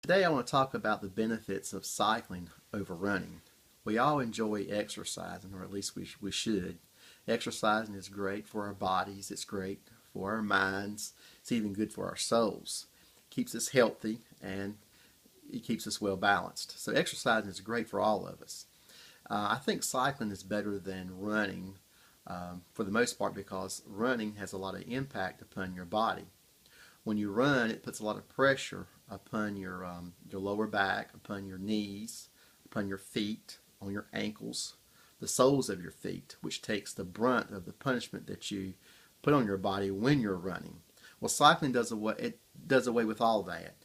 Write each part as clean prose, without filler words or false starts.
Today I want to talk about the benefits of cycling over running. We all enjoy exercising, or at least we should. Exercising is great for our bodies, it's great for our minds, it's even good for our souls. It keeps us healthy and it keeps us well balanced. So exercising is great for all of us. I think cycling is better than running for the most part because running has a lot of impact upon your body. When you run, it puts a lot of pressure upon your lower back, upon your knees, upon your feet, on your ankles, the soles of your feet, which takes the brunt of the punishment that you put on your body when you're running. Well, cycling does away with all that.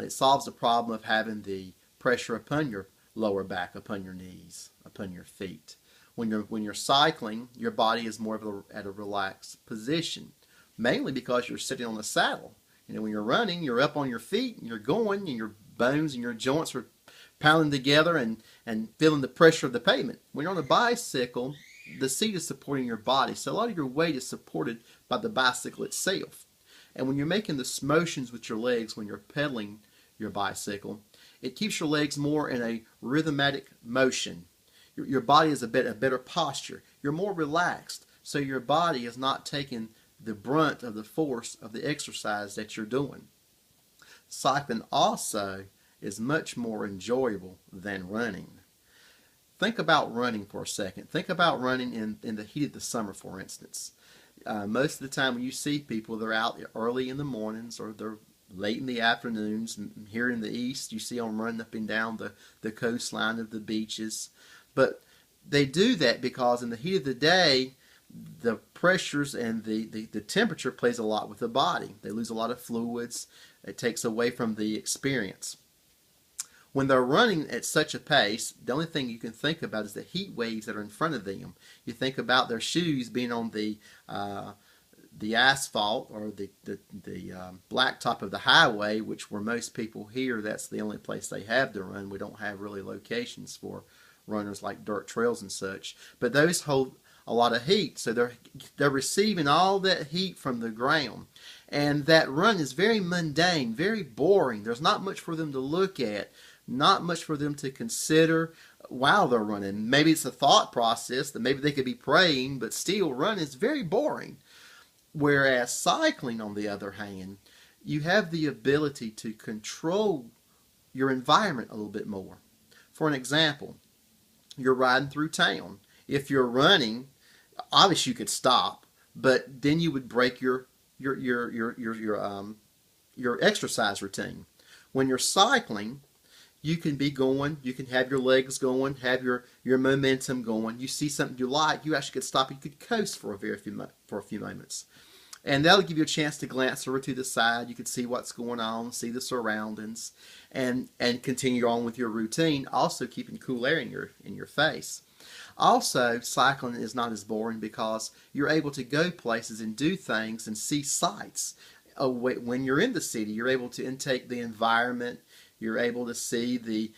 It solves the problem of having the pressure upon your lower back, upon your knees, upon your feet. When you're cycling, your body is more at a relaxed position, mainly because you're sitting on a saddle. When you're running, you're up on your feet and you're going, and your bones and your joints are pounding together and feeling the pressure of the pavement. When you're on a bicycle, the seat is supporting your body, so a lot of your weight is supported by the bicycle itself. And when you're making the motions with your legs when you're pedaling your bicycle, it keeps your legs more in a rhythmic motion. Your body is a better posture. You're more relaxed, so your body is not taking the brunt of the force of the exercise that you're doing. Cycling also is much more enjoyable than running. Think about running for a second. Think about running in the heat of the summer, for instance. Most of the time when you see people, they're out early in the mornings or they're late in the afternoons. Here in the east, you see them running up and down the coastline of the beaches. But they do that because in the heat of the day, the pressures and the temperature plays a lot with the body. They lose a lot of fluids. It takes away from the experience. When they're running at such a pace, the only thing you can think about is the heat waves that are in front of them. You think about their shoes being on the asphalt or the blacktop of the highway, which where most people here, that's the only place they have to run. We don't have really locations for runners like dirt trails and such. But those hold a lot of heat, so they're receiving all that heat from the ground. And that run is very mundane, very boring. There's not much for them to look at, not much for them to consider while they're running. Maybe it's a thought process that maybe they could be praying, but still running is very boring. Whereas cycling, on the other hand, you have the ability to control your environment a little bit more. For an example, you're riding through town. If you're running, obviously you could stop, but then you would break your exercise routine. When you're cycling, you can be going, you can have your legs going, have your momentum going. You see something you like, you actually could stop. You could coast for a few moments, and that'll give you a chance to glance over to the side. You could see what's going on, see the surroundings, and continue on with your routine. Also, keeping cool air in your face. Also, cycling is not as boring because you're able to go places and do things and see sights. When you're in the city, you're able to intake the environment. You're able to see the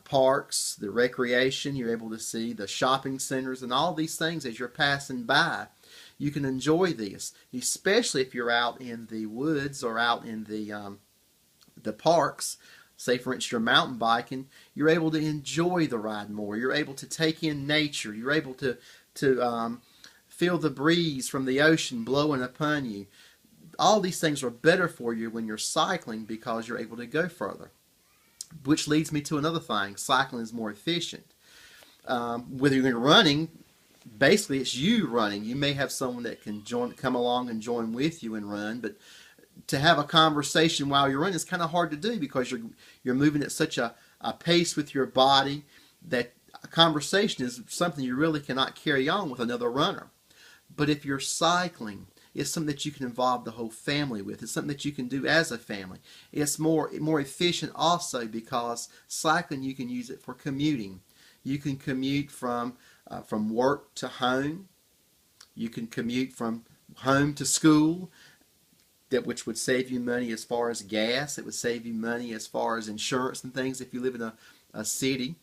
parks, the recreation. You're able to see the shopping centers and all these things as you're passing by. You can enjoy this, especially if you're out in the woods or out in the parks. Say, for instance, you're mountain biking, you're able to enjoy the ride more. You're able to take in nature. You're able to feel the breeze from the ocean blowing upon you. All these things are better for you when you're cycling because you're able to go further. Which leads me to another thing. Cycling is more efficient. Whether you're running, basically it's you running. You may have someone that can come along and join with you and run, but to have a conversation while you're running is kind of hard to do because you're moving at such a pace with your body that a conversation is something you really cannot carry on with another runner. But if you're cycling, it's something that you can involve the whole family with. It's something that you can do as a family. It's more efficient also because cycling, you can use it for commuting. You can commute from work to home. You can commute from home to school, which would save you money as far as gas. It would save you money as far as insurance and things if you live in a city.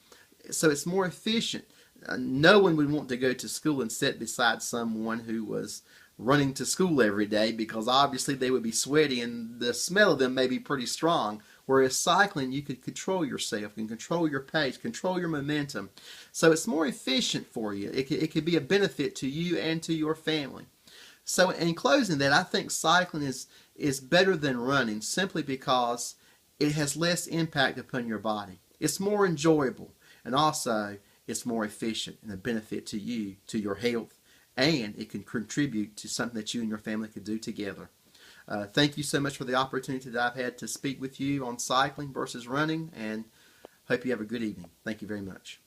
So it's more efficient. No one would want to go to school and sit beside someone who was running to school every day because obviously they would be sweaty and the smell of them may be pretty strong. Whereas cycling, you could control yourself, you can control your pace, control your momentum. So it's more efficient for you. It could be a benefit to you and to your family. So in closing that, I think cycling is better than running simply because it has less impact upon your body. It's more enjoyable, and also it's more efficient and a benefit to you, to your health, and it can contribute to something that you and your family could do together. Thank you so much for the opportunity that I've had to speak with you on cycling versus running, and hope you have a good evening. Thank you very much.